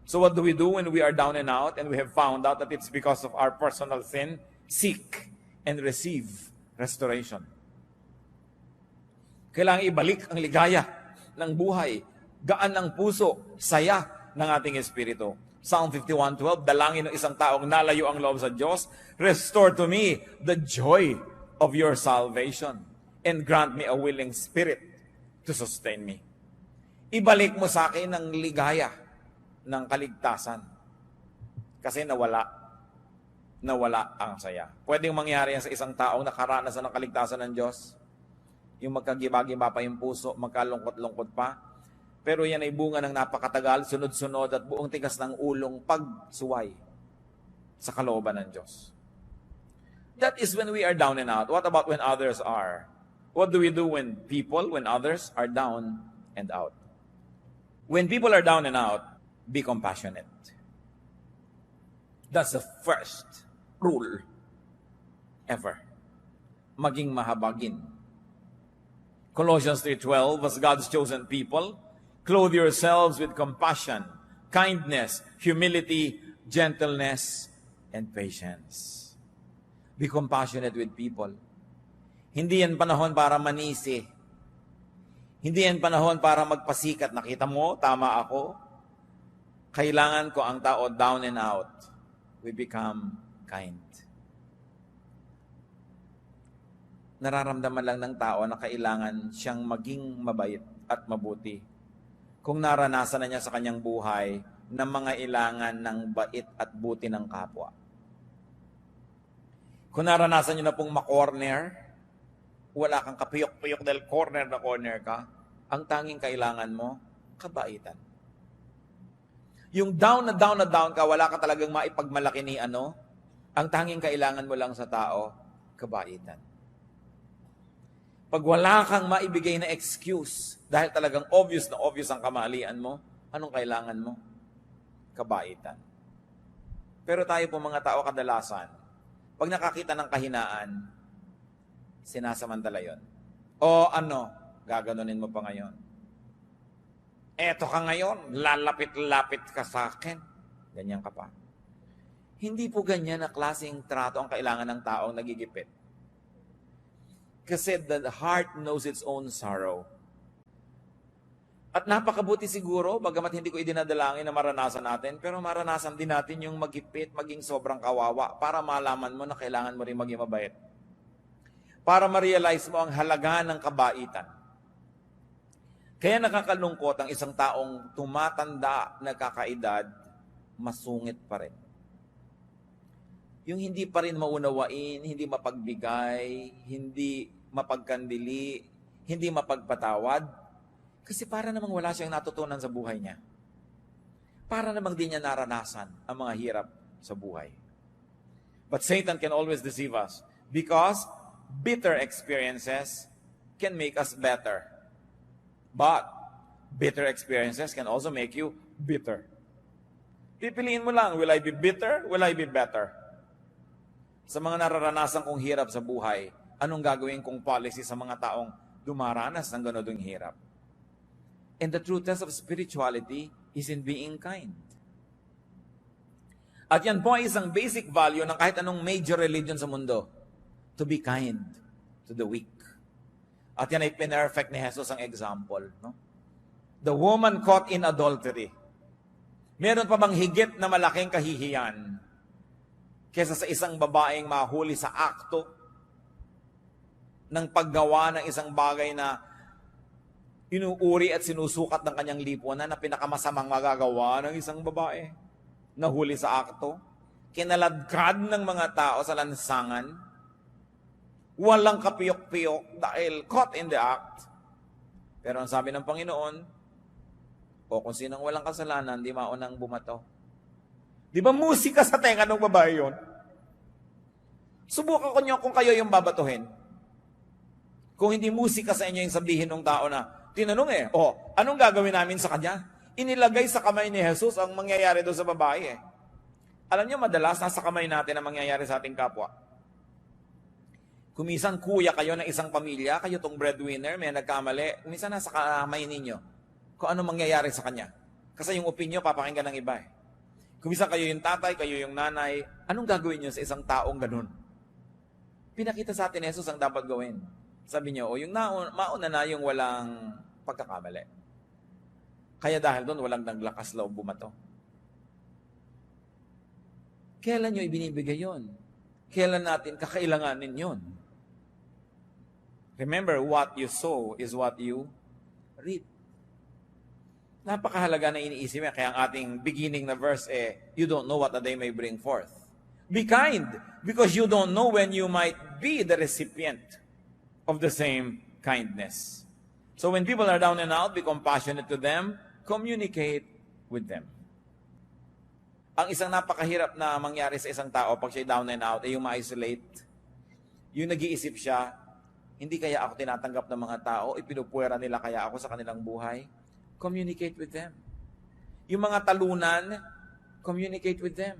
So what do we do when we are down and out and we have found out that it's because of our personal sin? Seek and receive restoration. Kailangan ibalik ang ligaya ng buhay, gaan ng puso, saya ng ating espiritu. Psalm 51:12, dalangin ng isang taong nalayo ang loob sa Diyos, restore to me the joy of your salvation and grant me a willing spirit to sustain me. Ibalik mo sa akin ang ligaya ng kaligtasan. Kasi nawala ang saya. Pwedeng mangyari yan sa isang taong nakaranas ng kaligtasan ng Diyos. Yung magkagiba-giba pa yung puso, magkalungkot-lungkot pa. Pero yan ay bunga ng napakatagal, sunod-sunod at buong tigas ng ulong pagsuway sa kalooban ng Diyos. That is when we are down and out. What about when others are? What do we do when others are down and out? When people are down and out, be compassionate. That's the first rule ever. Maging mahabagin. Colossians 3:12, as God's chosen people, clothe yourselves with compassion, kindness, humility, gentleness, and patience. Be compassionate with people. Hindi yan panahon para manisi. Hindi yan panahon para magpasikat. Nakita mo, tama ako. Kailangan ko ang tao down and out. We become kind. Nararamdaman lang ng tao na kailangan siyang maging mabait at mabuti. Kung naranasan na niya sa kanyang buhay ng mga ilangan ng bait at buti ng kapwa. Kung naranasan niyo na pong makorner, wala kang kapiyok-piyok dahil corner na corner ka, ang tanging kailangan mo, kabaitan. Yung down na down ka, wala ka talagang maipagmalaki ni ano, ang tanging kailangan mo lang sa tao, kabaitan. Pag wala kang maibigay na excuse, dahil talagang obvious na obvious ang kamalian mo, anong kailangan mo? Kabaitan. Pero tayo po mga tao kadalasan, pag nakakita ng kahinaan, sinasamantala yon. O ano, gaganunin mo pa ngayon. Eto ka ngayon, lalapit-lapit ka sa akin. Ganyan ka pa. Hindi po ganyan na klaseng trato ang kailangan ng taong nagigipit. Kasi the heart knows its own sorrow. At napakabuti siguro, bagamat hindi ko idinadalangin na maranasan natin, pero maranasan din natin yung magipit, maging sobrang kawawa, para malaman mo na kailangan mo rin maging mabait. Para ma-realize mo ang halaga ng kabaitan. Kaya nakakalungkot ang isang taong tumatanda na kakaedad, masungit pa rin. Yung hindi pa rin maunawain, hindi mapagbigay, hindi mapagkandili, hindi mapagpatawad, kasi para namang wala siyang natutunan sa buhay niya. Para namang di niya naranasan ang mga hirap sa buhay. But Satan can always deceive us because bitter experiences can make us better. But bitter experiences can also make you bitter. Pipiliin mo lang, will I be bitter? Will I be better? Sa mga nararanasan kong hirap sa buhay, anong gagawin kong policy sa mga taong dumaranas ng ganodong hirap? And the true test of spirituality is in being kind. At yan po ay isang basic value ng kahit anong major religion sa mundo. To be kind to the weak. At yan ay pinerfect ni Jesus ang example. No? The woman caught in adultery. Meron pa bang higit na malaking kahihiyan kesa sa isang babaeng mahuli sa akto ng paggawa ng isang bagay na inuuri at sinusukat ng kanyang lipunan na pinakamasamang magagawa ng isang babae? Nahuli sa akto, kinaladkad ng mga tao sa lansangan, walang kapiyok-piyok dahil caught in the act. Pero ang sabi ng Panginoon, o kung sinong walang kasalanan, di maunang bumato. Di ba musika sa tenga ng babae yun? Subukan ko nyo kung kayo yung babatuhin. Kung hindi musika sa inyo yung sabihin ng tao na, tinanong anong gagawin namin sa kanya? Inilagay sa kamay ni Jesus ang mangyayari doon sa babae Alam niyo, madalas nasa kamay natin ang mangyayari sa ating kapwa. Kumisan kuya kayo ng isang pamilya, kayo tong breadwinner, may nagkamali, kumisan nasa kamay ninyo kung ano mangyayari sa kanya. Kasi yung opinyon, papakinggan ng iba. Kumisan kayo yung tatay, kayo yung nanay, anong gagawin niyo sa isang taong ganun? Pinakita sa atin, Jesus, ang dapat gawin. Sabi niyo, yung mauna na yung walang pagkakamali. Kaya dahil doon, walang naglakas loob bumato. Kailan nyo ibinibigay yon? Kailan natin kakailanganin yon? Remember, what you sow is what you reap. Napakahalaga na iniisip niya. Kaya ang ating beginning na verse you don't know what a day may bring forth. Be kind, because you don't know when you might be the recipient of the same kindness. So when people are down and out, be compassionate to them, communicate with them. Ang isang napakahirap na mangyari sa isang tao pag siya down and out ay yung ma-isolate. Yung nag-iisip siya Hindi kaya ako tinatanggap ng mga tao, ipinupuwera nila kaya ako sa kanilang buhay? Communicate with them. Yung mga talunan, communicate with them.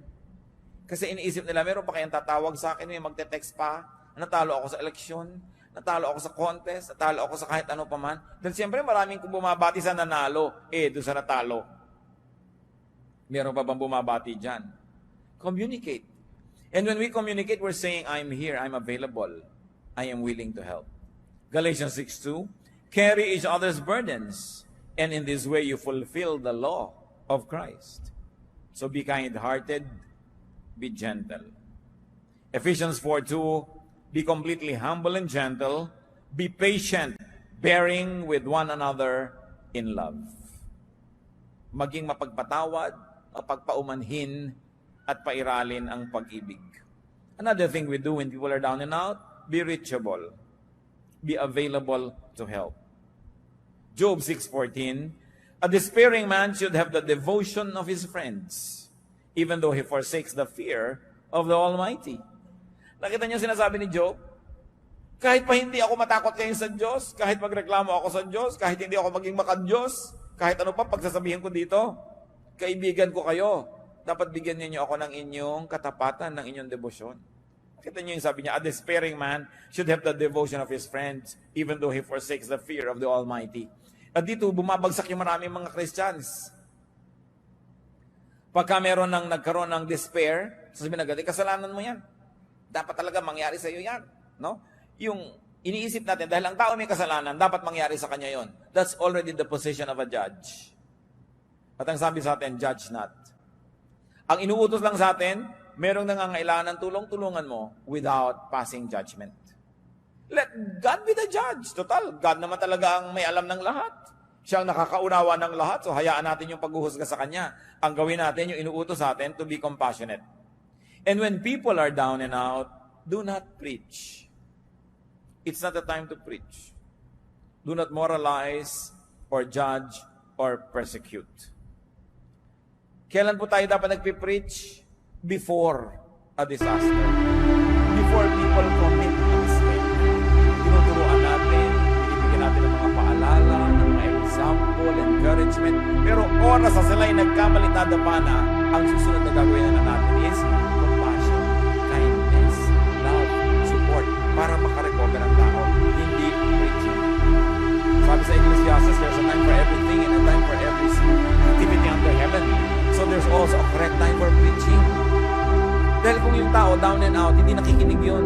Kasi iniisip nila, meron pa kayang tatawag sa akin, may magte-text pa, natalo ako sa eleksyon, natalo ako sa contest, natalo ako sa kahit ano pa man. Dahil siyempre maraming kung bumabati sa nanalo, doon sa natalo. Meron pa bang bumabati dyan? Communicate. And when we communicate, we're saying, I'm here, I'm available, I am willing to help. Galatians 6:2, carry each other's burdens, and in this way you fulfill the law of Christ. So be kind-hearted, be gentle. Ephesians 4:2, be completely humble and gentle, be patient, bearing with one another in love. Maging mapagpatawad, mapagpaumanhin, at pairalin ang pag-ibig. Another thing we do when people are down and out, be reachable. Be available to help. Job 6:14, a despairing man should have the devotion of his friends, even though he forsakes the fear of the Almighty. Nakita niyo sinasabi ni Job? Kahit pa hindi ako matakot kayo sa Diyos, kahit magreklamo ako sa Diyos, kahit hindi ako maging makad-Diyos, kahit ano pa pagsasabihin ko dito, kaibigan ko kayo, dapat bigyan niyo ako ng inyong katapatan, ng inyong debosyon. Kita niyo yung sabi niya, a despairing man should have the devotion of his friends, even though he forsakes the fear of the Almighty. At dito, bumabagsak yung maraming mga Christians. Pagka meron nagkaroon ng despair, sasabihin agad, kasalanan mo yan. Dapat talaga mangyari sa iyo yan. No? Yung iniisip natin, dahil ang tao may kasalanan, dapat mangyari sa kanya yon. That's already the position of a judge. At ang sabi sa atin, judge not. Ang inuutos lang sa atin, merong nangangailangan ng tulong-tulungan mo without passing judgment. Let God be the judge. Total, God naman talaga ang may alam ng lahat. Siya ang nakakaunawa ng lahat, so hayaan natin yung paghuhusga sa Kanya. Ang gawin natin, yung inuutos sa atin, to be compassionate. And when people are down and out, do not preach. It's not the time to preach. Do not moralize or judge or persecute. Kailan po tayo dapat nagpipreach? Before a disaster. Before people commit a mistake. Tinuturuan natin, binibigyan natin ng mga paalala, ng mga example, encouragement. Pero oras na sila'y nagkamali nadapa na, ang susunod na gagawin na natin is compassion, kindness, love, support, para makarecover ang tao. Hindi preaching. Sabi sa Ecclesiastes, there's a time for everything and a time for every activity under heaven. So there's also a correct time for preaching. Dahil kung yung tao down and out, hindi nakikinig yun.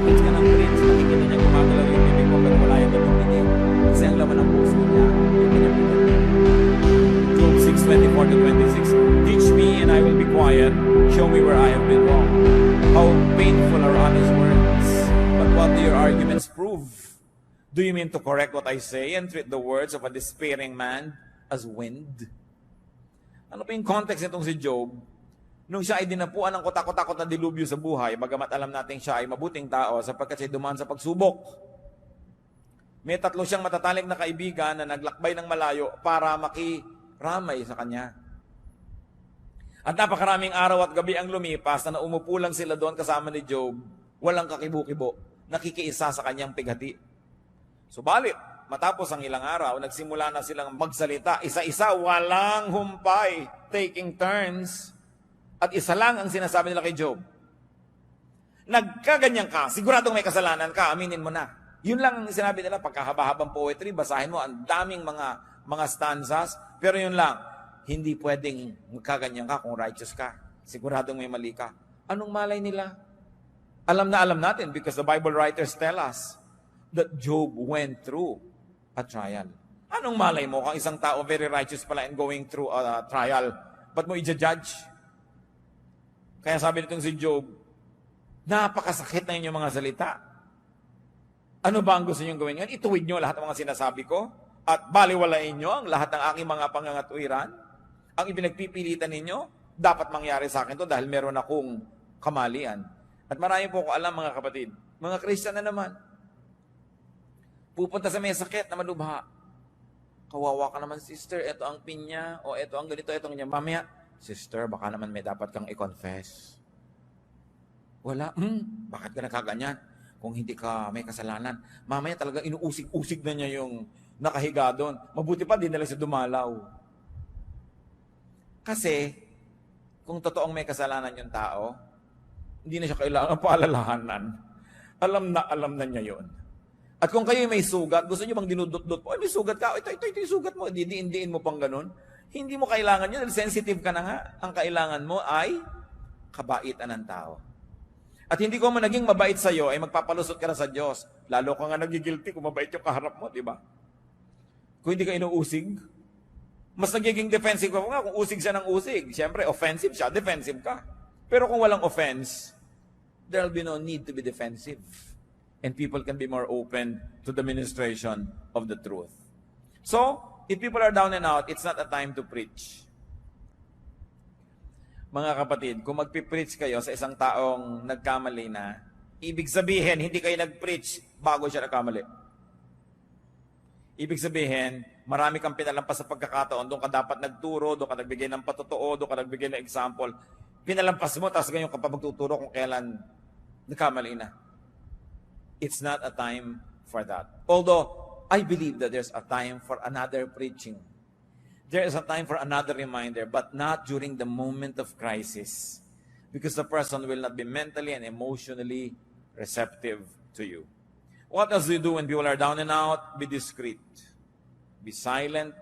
Preach ka ng preach, nakikinig niya, gumagalaw yung bibig mo, pero wala yung nakikinig. Kasi ang laman ng puso niya, yung pinapinag. Job 6:24-26, teach me and I will be quiet, show me where I have been wrong. How painful are honest words, but what do your arguments prove? Do you mean to correct what I say and treat the words of a despairing man as wind? Ano pa yung context nitong si Job? Nung siya ay dinapuan ng kotakot-takot na dilubyo sa buhay, bagamat alam natin siya ay mabuting tao sapagkat siya dumaan sa pagsubok. May 3 siyang matatalik na kaibigan na naglakbay ng malayo para makiramay sa kanya. At napakaraming araw at gabi ang lumipas na naumupo lang sila doon kasama ni Job, walang kakibo-kibo, nakikiisa sa kanyang pighati. Subalit, matapos ang ilang araw, nagsimula na silang magsalita, isa-isa, walang humpay, taking turns. At isa lang ang sinasabi nila kay Job. Nagkaganyan ka, siguradong may kasalanan ka, aminin mo na. Yun lang ang sinabi nila, pagkahaba-habang poetry, basahin mo, ang daming mga stanzas, pero yun lang, hindi pwedeng magkaganyan ka kung righteous ka. Siguradong may mali ka. Anong malay nila? Alam na alam natin because the Bible writers tell us that Job went through a trial. Anong malay mo kung isang tao very righteous pala and going through a trial? Ba't mo i-judge? Kaya sabi nitong si Job, napakasakit na inyong mga salita. Ano ba ang gusto niyong gawin ngayon? Ituwid niyo lahat ng mga sinasabi ko at baliwalain niyo ang lahat ng aking mga pangangatuwiran. Ang ipinagpipilitan ninyo, dapat mangyari sa akin to dahil meron akong kamalian. At marami po ko alam mga kapatid, mga Christian na naman, pupunta sa may sakit na malubha. Kawawa ka naman, sister, ito ang pinya, o ito ang ganito, ito ang ganyan. Mamaya, sister, baka naman may dapat kang i-confess. Wala, bakit ka nakaganyan? Kung hindi ka may kasalanan, mamaya talaga inuusig-usig na niya yung nakahiga doon. Mabuti pa, di na lang siya dumalaw. Kasi, kung totoong may kasalanan yung tao, hindi na siya kailangan paalalahanan. Alam na niya yon. At kung kayo may sugat, gusto niyo bang dinudot-dot po, may sugat ka, ito yung sugat mo, didiin-diin mo pang ganun. Hindi mo kailangan yun, sensitive ka na nga. Ang kailangan mo ay kabaitan ng tao. At hindi ko man naging mabait sa iyo, ay magpapalusot ka na sa Diyos. Lalo ka nga nagigilty kung mabait yung kaharap mo, di ba? Kung hindi ka inuusig, mas nagiging defensive ka nga kung usig siya ng usig. Siyempre, offensive siya, defensive ka. Pero kung walang offense, there'll be no need to be defensive. And people can be more open to the ministration of the truth. So, if people are down and out, it's not a time to preach. Mga kapatid, kung magpipreach kayo sa isang taong nagkamali na, ibig sabihin, hindi kayo nag-preach bago siya nagkamali. Ibig sabihin, marami kang pinalampas sa pagkakataon, doon ka dapat nagturo, doon ka nagbigay ng patotoo, doon ka nagbigay ng example. Pinalampas mo, tapos ngayon ka pa magtuturo kung kailan nagkamali na. It's not a time for that. Although, I believe that there's a time for another preaching. There is a time for another reminder, but not during the moment of crisis, because the person will not be mentally and emotionally receptive to you. What else do you do when people are down and out? Be discreet, be silent,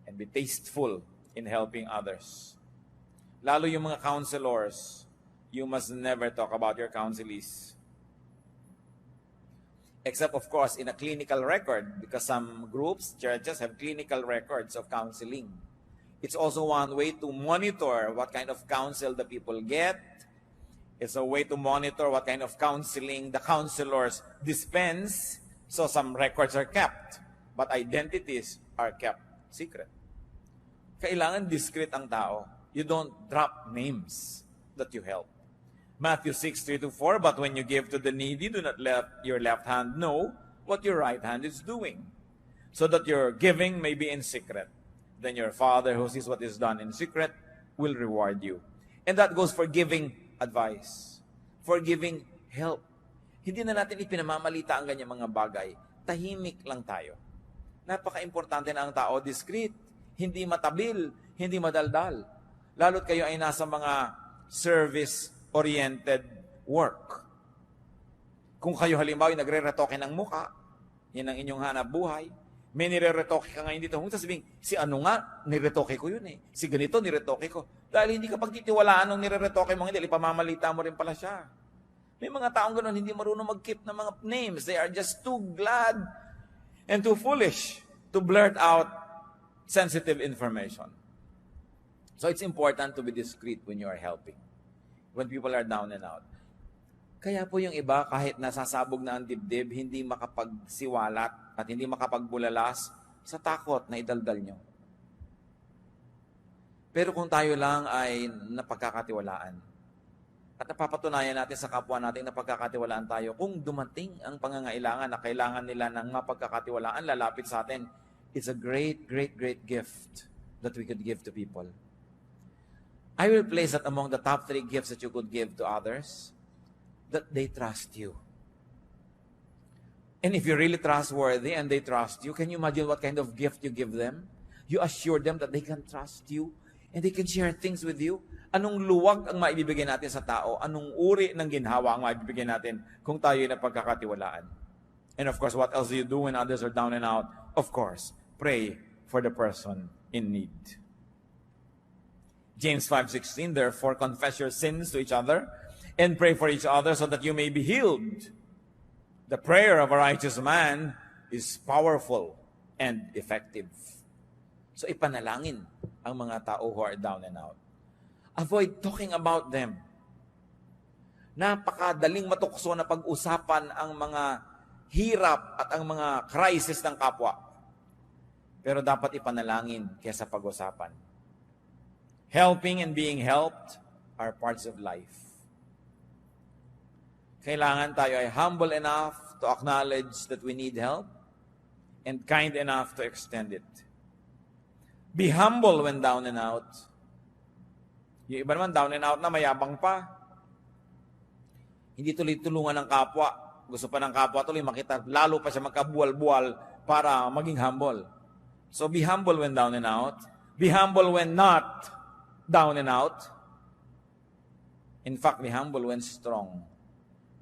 and be tasteful in helping others. Lalo yung mga counselors, you must never talk about your counselees. Except, of course, in a clinical record, because some groups, churches, have clinical records of counseling. It's also one way to monitor what kind of counsel the people get. It's a way to monitor what kind of counseling the counselors dispense. So some records are kept, but identities are kept secret. Kailangan discreet ang tao. You don't drop names that you help. Matthew 6:3-4, but when you give to the needy, do not let your left hand know what your right hand is doing, so that your giving may be in secret. Then your Father who sees what is done in secret will reward you. And that goes for giving advice, for giving help. Hindi na natin ipinamamalita ang ganyang mga bagay. Tahimik lang tayo. Napaka-importante na ang tao, discreet, hindi matabil, hindi madaldal. Lalo't kayo ay nasa mga service-oriented work. Kung kayo halimbawa ay nagre-retoke ng muka, yan ang inyong hanap buhay, may nire-retoke ka ngayon dito, kung sasabihin, si ano nga, niretoke ko yun eh. Si ganito, niretoke ko. Dahil hindi ka pagtitiwalaan ng nire-retoke mo, hindi, ipamamalita mo rin pala siya. May mga taong ganoon, hindi marunong mag-keep ng mga names. They are just too glad and too foolish to blurt out sensitive information. So it's important to be discreet when you are helping, when people are down and out. Kaya po yung iba, kahit nasasabog na ang dibdib, hindi makapagsiwalat at hindi makapagbulalas sa takot na idaldal nyo. Pero kung tayo lang ay napagkakatiwalaan at napapatunayan natin sa kapwa natin na pagkakatiwalaan tayo, kung dumating ang pangangailangan na kailangan nila ng mapagkakatiwalaan, lalapit sa atin, it's a great, great, great gift that we could give to people. I will place that among the top 3 gifts that you could give to others, that they trust you. And if you're really trustworthy and they trust you, can you imagine what kind of gift you give them? You assure them that they can trust you and they can share things with you. Anong luwag ang maibibigay natin sa tao? Anong uri ng ginhawa ang maibibigay natin kung tayo ay napagkakatiwalaan? And of course, what else do you do when others are down and out? Of course, pray for the person in need. James 5:16, therefore confess your sins to each other and pray for each other so that you may be healed. The prayer of a righteous man is powerful and effective. So ipanalangin ang mga tao who are down and out. Avoid talking about them. Napakadaling matukso na pag-usapan ang mga hirap at ang mga crisis ng kapwa. Pero dapat ipanalangin kaysa pag-usapan. Helping and being helped are parts of life. Kailangan tayo ay humble enough to acknowledge that we need help and kind enough to extend it. Be humble when down and out. Yung iba naman down and out na mayabang pa. Hindi tuloy-tulungan ng kapwa. Gusto pa ng kapwa tuloy makita, lalo pa siya magkabuwal-buwal para maging humble. So be humble when down and out. Be humble when not down and out. In fact, be humble when strong,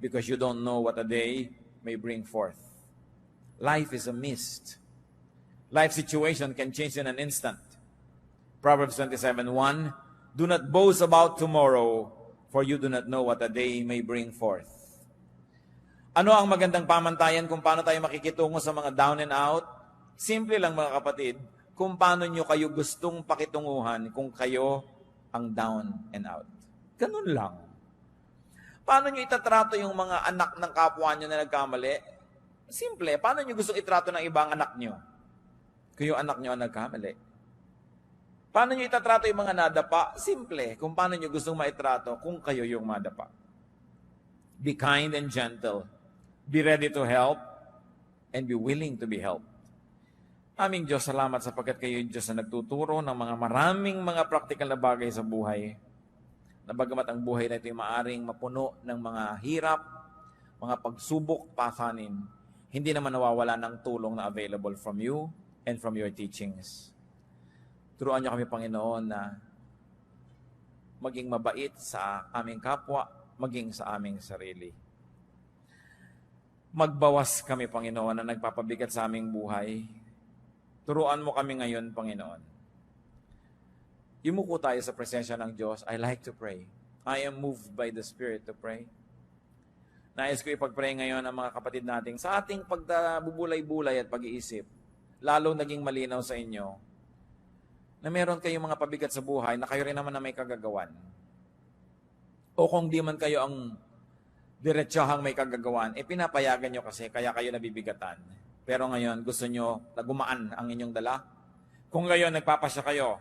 because you don't know what a day may bring forth. Life is a mist. Life situation can change in an instant. Proverbs 27:1, do not boast about tomorrow, for you do not know what a day may bring forth. Ano ang magandang pamantayan kung paano tayo makikitungo sa mga down and out? Simple lang mga kapatid, kung paano nyo kayo gustong pakitunguhan kung kayo ang down and out. Ganun lang. Paano nyo itatrato yung mga anak ng kapwa nyo na nagkamali? Simple. Paano nyo gustong itrato ng ibang anak nyo? Kung yung anak nyo ang nagkamali. Paano nyo itatrato yung mga nadapa? Simple. Kung paano nyo gustong maitrato kung kayo yung madapa. Be kind and gentle. Be ready to help and be willing to be helped. Aming Diyos, salamat sapagkat kayo yung Diyos na nagtuturo ng mga maraming mga practical na bagay sa buhay. Na bagamat ang buhay na ito ay maaring mapuno ng mga hirap, mga pagsubok, pasanin, hindi naman nawawala ng tulong na available from you and from your teachings. Turuan niyo kami, Panginoon, na maging mabait sa aming kapwa, maging sa aming sarili. Magbawas kami, Panginoon, na nagpapabigat sa aming buhay. Turuan mo kami ngayon, Panginoon. Yumuko tayo sa presensya ng Diyos. I like to pray. I am moved by the Spirit to pray. Nais ko ipag-pray ngayon ang mga kapatid nating sa ating pagbubulay-bulay at pag-iisip, lalo naging malinaw sa inyo, na meron kayong mga pabigat sa buhay na kayo rin naman na may kagagawan. O kung di man kayo ang diretsahang may kagagawan, pinapayagan nyo kasi kaya kayo nabibigatan. Pero ngayon, gusto nyo na gumaan ang inyong dala. Kung ngayon nagpapasya kayo,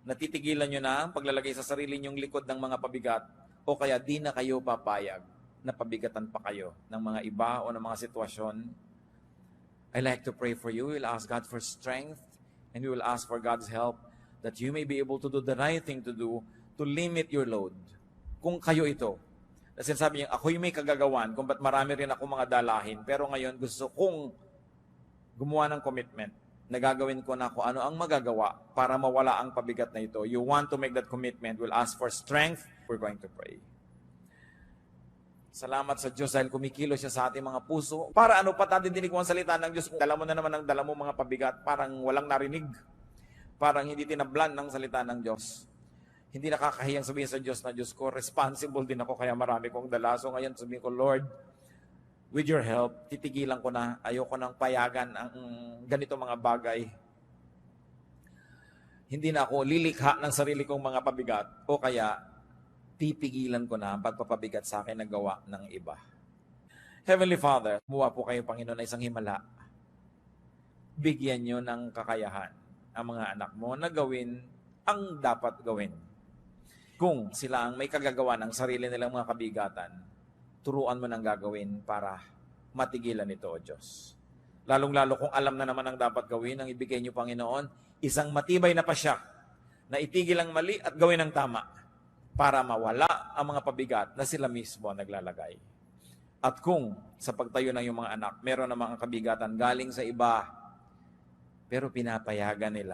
natitigilan nyo na ang paglalagay sa sarili nyong likod ng mga pabigat, o kaya di na kayo papayag na pabigatan pa kayo ng mga iba o ng mga sitwasyon. I like to pray for you. We'll ask God for strength, and we will ask for God's help that you may be able to do the right thing to do to limit your load. Kung kayo ito, kasi sabi niya, ako'y may kagagawan, kung ba't marami rin ako mga dalahin, pero ngayon gusto kong gumawa ng commitment na gagawin ko na kung ano ang magagawa para mawala ang pabigat na ito. You want to make that commitment, we'll ask for strength, we're going to pray. Salamat sa Diyos dahil kumikilo siya sa ating mga puso. Para ano pa dinig mo ang salita ng Diyos, dala mo na naman ang dala mo mga pabigat, parang walang narinig, parang hindi tinablan ng salita ng Diyos. Hindi nakakahiyang sabihin sa Diyos na, Diyos ko, responsible din ako kaya marami kong dala. So ngayon sabihin ko, Lord, with your help, titigilan ko na, ayoko nang payagan ang ganito mga bagay. Hindi na ako lilikha ng sarili kong mga pabigat o kaya titigilan ko na ang pagpapabigat sa akin na gawa ng iba. Heavenly Father, kumuha po kayo, Panginoon, na isang himala. Bigyan nyo ng kakayahan ang mga anak mo na gawin ang dapat gawin. Kung sila ang may kagagawa ng sarili nilang mga kabigatan, turuan mo ng gagawin para matigilan ito, O Diyos. Lalong-lalo kung alam na naman ang dapat gawin, ang ibigay niyo, Panginoon, isang matibay na pasya na itigil ang mali at gawin ang tama para mawala ang mga pabigat na sila mismo ang naglalagay. At kung sa pagtayo ng iyong mga anak, meron namang kabigatan galing sa iba, pero pinapayagan nila